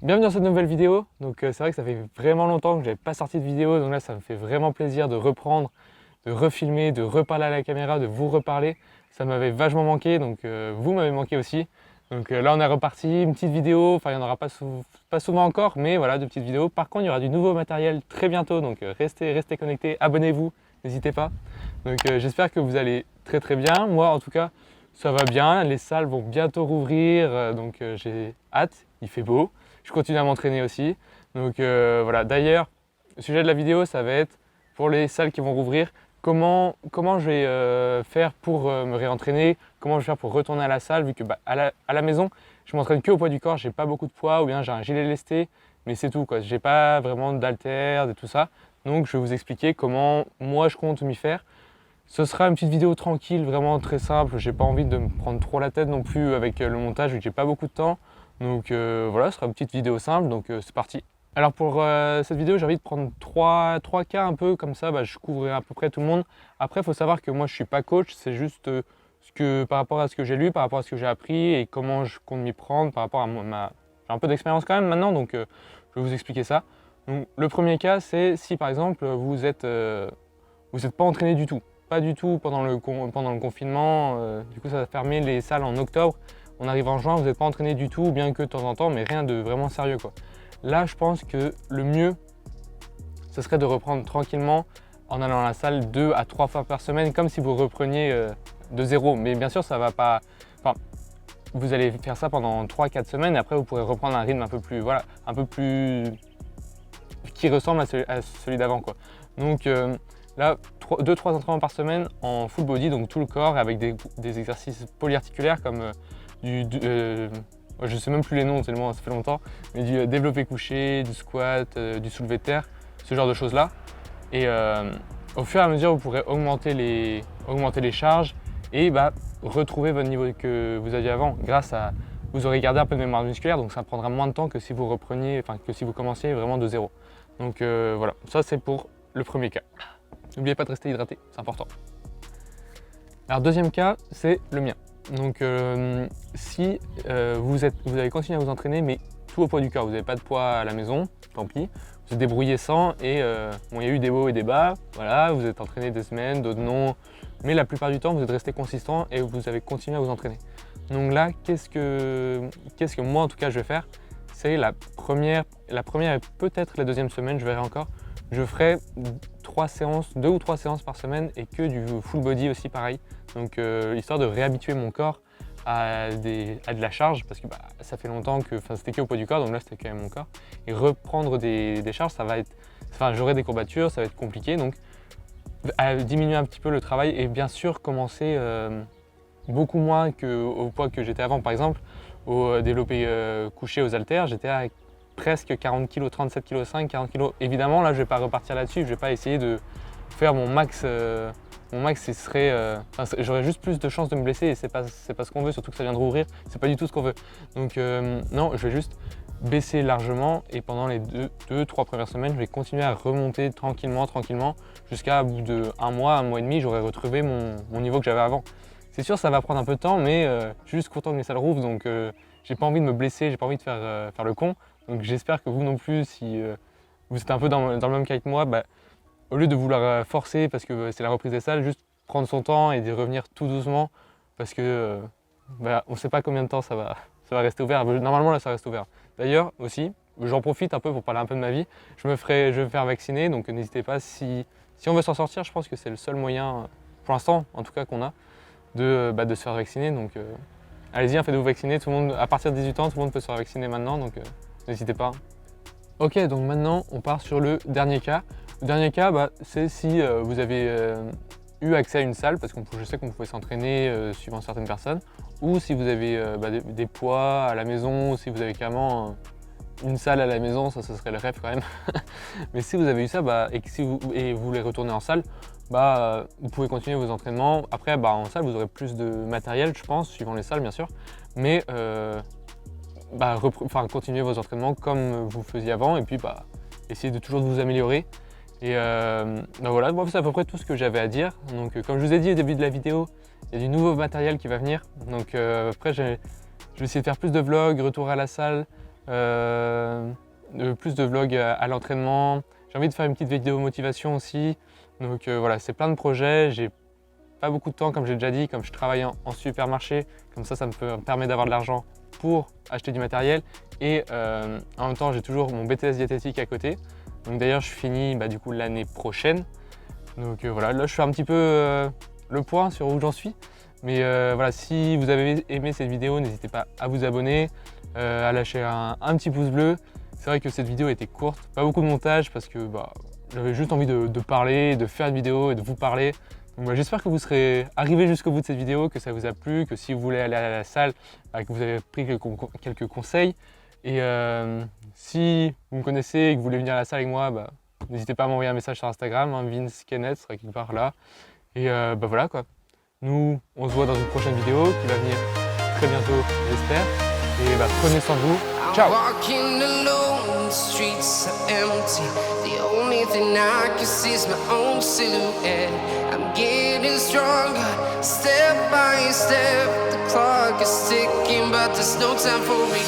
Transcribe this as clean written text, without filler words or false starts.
Bienvenue dans cette nouvelle vidéo. Donc c'est vrai que ça fait vraiment longtemps que j'avais pas sorti de vidéo, donc là ça me fait vraiment plaisir de reprendre, de refilmer, de reparler à la caméra, de vous reparler. Ça m'avait vachement manqué, donc vous m'avez manqué aussi. Donc là on est reparti, une petite vidéo, enfin il n'y en aura pas souvent encore, mais voilà, de petites vidéos. Par contre il y aura du nouveau matériel très bientôt, donc restez connectés, abonnez-vous, n'hésitez pas. Donc j'espère que vous allez très bien. Moi en tout cas ça va bien, les salles vont bientôt rouvrir, donc j'ai hâte, il fait beau. Je continue à m'entraîner aussi. Donc voilà, d'ailleurs, le sujet de la vidéo, ça va être pour les salles qui vont rouvrir, comment je vais faire pour me réentraîner, comment je vais faire pour retourner à la salle, vu que à la maison, je m'entraîne que au poids du corps, j'ai pas beaucoup de poids, ou bien j'ai un gilet lesté, mais c'est tout quoi. J'ai pas vraiment d'haltères, de tout ça. Donc je vais vous expliquer comment moi je compte m'y faire. Ce sera une petite vidéo tranquille, vraiment très simple. J'ai pas envie de me prendre trop la tête non plus avec le montage, vu que j'ai pas beaucoup de temps. Donc voilà, ce sera une petite vidéo simple, donc c'est parti. Alors pour cette vidéo, j'ai envie de prendre trois cas un peu, comme ça je couvrirai à peu près tout le monde. Après, il faut savoir que moi je suis pas coach, c'est juste par rapport à ce que j'ai lu, par rapport à ce que j'ai appris et comment je compte m'y prendre par rapport à J'ai un peu d'expérience quand même maintenant, donc je vais vous expliquer ça. Donc le premier cas, c'est si par exemple vous êtes pas entraîné du tout. Pas du tout pendant le confinement, du coup ça va fermer les salles en octobre. On arrive en juin, vous n'êtes pas entraîné du tout, bien que de temps en temps, mais rien de vraiment sérieux quoi. Là je pense que le mieux, ce serait de reprendre tranquillement en allant à la salle 2 à 3 fois par semaine, comme si vous repreniez de zéro. Mais bien sûr ça va pas. Enfin, vous allez faire ça pendant 3-4 semaines et après vous pourrez reprendre un rythme un peu plus, voilà, un peu plus qui ressemble à celui d'avant quoi. Donc là, 2-3 entraînements par semaine en full body, donc tout le corps, avec des exercices polyarticulaires comme je sais même plus les noms tellement ça fait longtemps, mais du développé couché, du squat, du soulevé de terre, ce genre de choses là. Et au fur et à mesure, vous pourrez augmenter les charges et retrouver votre niveau que vous aviez avant vous aurez gardé un peu de mémoire musculaire, donc ça prendra moins de temps que si vous commenciez vraiment de zéro. Donc voilà, ça c'est pour le premier cas. N'oubliez pas de rester hydraté, c'est important. Alors deuxième cas, c'est le mien. Donc si vous avez continué à vous entraîner, mais tout au poids du corps, vous n'avez pas de poids à la maison, tant pis, vous êtes débrouillé sans et bon, il y a eu des hauts et des bas, voilà, vous êtes entraîné des semaines, d'autres non, mais la plupart du temps vous êtes resté consistant et vous avez continué à vous entraîner. Donc là, qu'est-ce que moi en tout cas je vais faire? C'est la première et peut-être la deuxième semaine, je verrai encore. Je ferai 2 ou 3 séances par semaine et que du full body aussi pareil. Donc histoire de réhabituer mon corps à de la charge parce que ça fait longtemps que c'était que au poids du corps, donc là c'était quand même mon corps. Et reprendre des charges, j'aurai des courbatures, ça va être compliqué. Donc à diminuer un petit peu le travail et bien sûr commencer beaucoup moins qu'au poids que j'étais avant. Par exemple, au développé couché aux haltères, j'étais à presque 40 kg, 37 kg 5, 40 kg. Évidemment, là, je ne vais pas repartir là-dessus, je ne vais pas essayer de faire mon max. Mon max, j'aurais juste plus de chances de me blesser et c'est pas ce qu'on veut, surtout que ça vient de rouvrir, c'est pas du tout ce qu'on veut. Donc non, je vais juste baisser largement et pendant les 2-3 premières semaines, je vais continuer à remonter tranquillement, jusqu'à bout de un mois et demi, j'aurai retrouvé mon niveau que j'avais avant. C'est sûr, ça va prendre un peu de temps, mais je suis juste content que les salles rouvrent, donc j'ai pas envie de me blesser, j'ai pas envie de faire le con. Donc j'espère que vous non plus, si vous êtes un peu dans le même cas que moi, au lieu de vouloir forcer parce que c'est la reprise des salles, juste prendre son temps et de revenir tout doucement parce que on ne sait pas combien de temps ça va rester ouvert. Normalement là ça reste ouvert. D'ailleurs aussi, j'en profite un peu pour parler un peu de ma vie. Je vais me faire vacciner, donc n'hésitez pas si on veut s'en sortir, je pense que c'est le seul moyen, pour l'instant en tout cas qu'on a, de se faire vacciner. Donc allez-y, faites-vous vacciner, tout le monde, à partir de 18 ans, tout le monde peut se faire vacciner maintenant, donc n'hésitez pas. Ok, donc maintenant on part sur le dernier cas. Le dernier cas, c'est si vous avez eu accès à une salle, parce que je sais qu'on pouvait s'entraîner suivant certaines personnes, ou si vous avez des poids à la maison, ou si vous avez carrément une salle à la maison, ça serait le rêve quand même. Mais si vous avez eu ça et que vous voulez retourner en salle, vous pouvez continuer vos entraînements. Après, en salle, vous aurez plus de matériel, je pense, suivant les salles bien sûr, mais continuez vos entraînements comme vous faisiez avant et puis essayez de toujours vous améliorer. Et voilà, c'est à peu près tout ce que j'avais à dire. Donc comme je vous ai dit au début de la vidéo, il y a du nouveau matériel qui va venir. Donc après je vais essayer de faire plus de vlogs, retour à la salle, plus de vlogs à l'entraînement. J'ai envie de faire une petite vidéo motivation aussi. Donc voilà, c'est plein de projets. J'ai pas beaucoup de temps, comme j'ai déjà dit, comme je travaille en supermarché. Comme ça me permet d'avoir de l'argent pour acheter du matériel. Et en même temps, j'ai toujours mon BTS diététique à côté. Donc d'ailleurs, je finis du coup l'année prochaine. Donc voilà, là je fais un petit peu le point sur où j'en suis. Mais voilà, si vous avez aimé cette vidéo, n'hésitez pas à vous abonner, à lâcher un petit pouce bleu. C'est vrai que cette vidéo était courte, pas beaucoup de montage parce que j'avais juste envie de parler, de faire une vidéo et de vous parler. Donc j'espère que vous serez arrivé jusqu'au bout de cette vidéo, que ça vous a plu, que si vous voulez aller à la salle, que vous avez pris quelques conseils. Et si vous me connaissez et que vous voulez venir à la salle avec moi, n'hésitez pas à m'envoyer un message sur Instagram, Vince Kenneth sera quelque part là. Et voilà quoi. Nous, on se voit dans une prochaine vidéo qui va venir très bientôt, j'espère. Et prenez soin de vous. Ciao! Walking alone, the streets are empty. The only thing I can see is my own silhouette. I'm getting stronger, step by step. The clock is ticking, but there's no time for me.